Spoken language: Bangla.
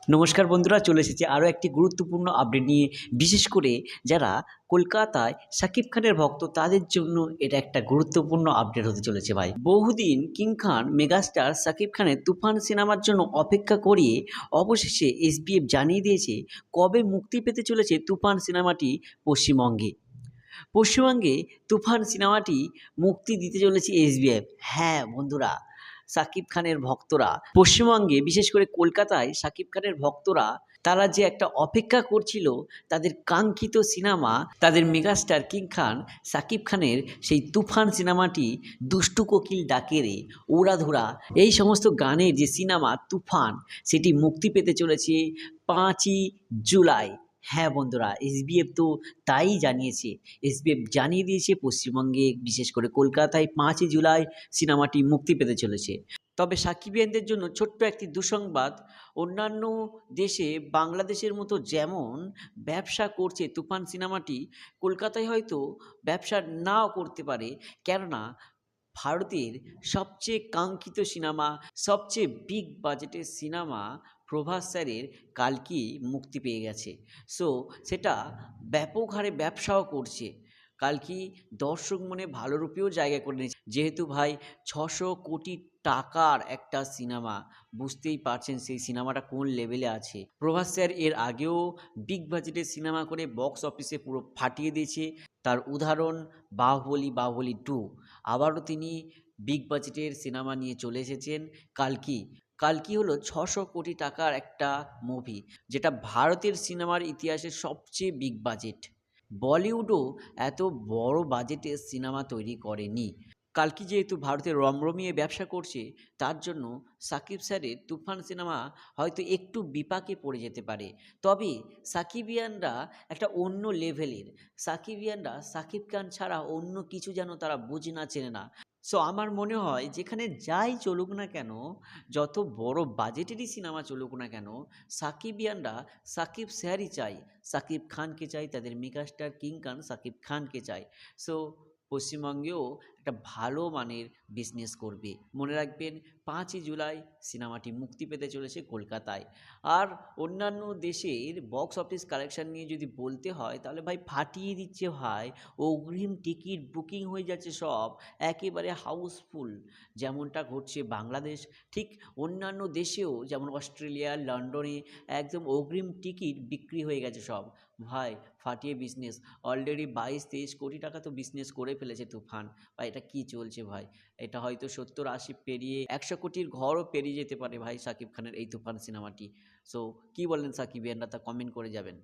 নমস্কার বন্ধুরা, চলে এসেছি আরও একটি গুরুত্বপূর্ণ আপডেট নিয়ে। বিশেষ করে যারা কলকাতায় শাকিব খানের ভক্ত তাদের জন্য এটা একটা গুরুত্বপূর্ণ আপডেট হতে চলেছে ভাই। বহুদিন কিং খান মেগাস্টার শাকিব খানের তুফান সিনেমার জন্য অপেক্ষা করিয়ে অবশেষে এসবিএফ জানিয়ে দিয়েছে কবে মুক্তি পেতে চলেছে তুফান সিনেমাটি পশ্চিমবঙ্গে। পশ্চিমবঙ্গে তুফান সিনেমাটি মুক্তি দিতে চলেছে এসবিএফ। হ্যাঁ বন্ধুরা, শাকিব খানের ভক্তরা পশ্চিমবঙ্গে, বিশেষ করে কলকাতায় শাকিব খানের ভক্তরা তারা যে একটা অপেক্ষা করছিল তাদের কাঙ্ক্ষিত সিনেমা, তাদের মেগাস্টার কিং খান শাকিব খানের সেই তুফান সিনেমাটি, দুষ্টু কোকিল ডাকে রে, উড়াধুরা, এই সমস্ত গানের যে সিনেমা তুফান, সেটি মুক্তি পেতে চলেছে 5ই জুলাই। হ্যাঁ বন্ধুরা, এসবিএফ তো তাই জানিয়েছে। এসবিএফ জানিয়ে দিয়েছে পশ্চিমবঙ্গে, বিশেষ করে কলকাতায় 5ই জুলাই সিনেমাটি মুক্তি পেতে চলেছে। তবে সাকিবিয়ানদের জন্য ছোট্ট একটি দুঃসংবাদ, অন্যান্য দেশে বাংলাদেশের মতো যেমন ব্যবসা করছে তুফান সিনেমাটি, কলকাতায় হয়তো ব্যবসা নাও করতে পারে। কেননা ভারতের সবচেয়ে কাঙ্ক্ষিত সিনেমা, সবচেয়ে বিগ বাজেটের সিনেমা প্রভাস স্যারের কালকি মুক্তি পেয়ে গেছে। সো সেটা ব্যাপক হারে ব্যবসাও করছে। কালকি দর্শক মনে ভালো রূপেও জায়গা করে নিয়েছে, যেহেতু ভাই 600 কোটি টাকার একটা সিনেমা, বুঝতেই পারছেন সেই সিনেমাটা কোন লেভেলে আছে। প্রভাস স্যার এর আগেও বিগ বাজেটের সিনেমা করে বক্স অফিসে পুরো ফাটিয়ে দিয়েছে। তার উদাহরণ বাহুবলী 2। আবারও তিনি বিগ বাজেটের সিনেমা নিয়ে চলে এসেছেন কালকি। কালকি হলো 600 কোটি টাকার একটা মুভি, যেটা ভারতের সিনেমার ইতিহাসের সবচেয়ে বিগ বাজেট। বলিউডও এত বড় বাজেটের সিনেমা তৈরি করেনি। কালকি যেহেতু ভারতের রমরমিয়ে ব্যবসা করছে, তার জন্য সাকিব স্যারের তুফান সিনেমা হয়তো একটু বিপাকে পড়ে যেতে পারে। তবে সাকিবিয়ানরা একটা অন্য লেভেলের। সাকিবিয়ানরা সাকিব খান ছাড়া অন্য কিছু যেন তারা বুঝে না, চেনে না। সো আমার মনে হয় যেখানে যাই চলুক না কেন, যত বড় বাজেটেরই সিনেমা চলুক না কেন, সাকিবিয়ানরা সাকিব স্যারই চাই, সাকিব খানকে চাই, তাদের মেগাস্টার কিং খান সাকিব খানকে চাই। সো পশ্চিমবঙ্গেও একটা ভালো মানের বিজনেস করবে। মনে রাখবেন 5ই জুলাই সিনেমাটি মুক্তি পেতে চলেছে কলকাতায়। আর অন্যান্য দেশের বক্স অফিস কালেকশন নিয়ে যদি বলতে হয়, তাহলে ভাই ফাটিয়ে দিচ্ছে ভাই। অগ্রিম টিকিট বুকিং হয়ে যাচ্ছে সব, একেবারে হাউসফুল। যেমনটা ঘটছে বাংলাদেশ, ঠিক অন্যান্য দেশেও যেমন অস্ট্রেলিয়া, লন্ডনে একদম অগ্রিম টিকিট বিক্রি হয়ে গেছে সব। ভাই ফাটিয়ে বিজনেস, অলরেডি 22-23 কোটি টাকা তো বিজনেস করে ফেলেছে তুফান। ভাই এটা কি চলছে ভাই? এটা হয়তো 70-80 পেরিয়ে 100 কোটির ঘরও পেরিয়ে যেতে পারে ভাই সাকিব খানের এই তুফান সিনেমাটি। সো কি বললেন সাকিবিয়ানরা, তা কমেন্ট করে যাবেন।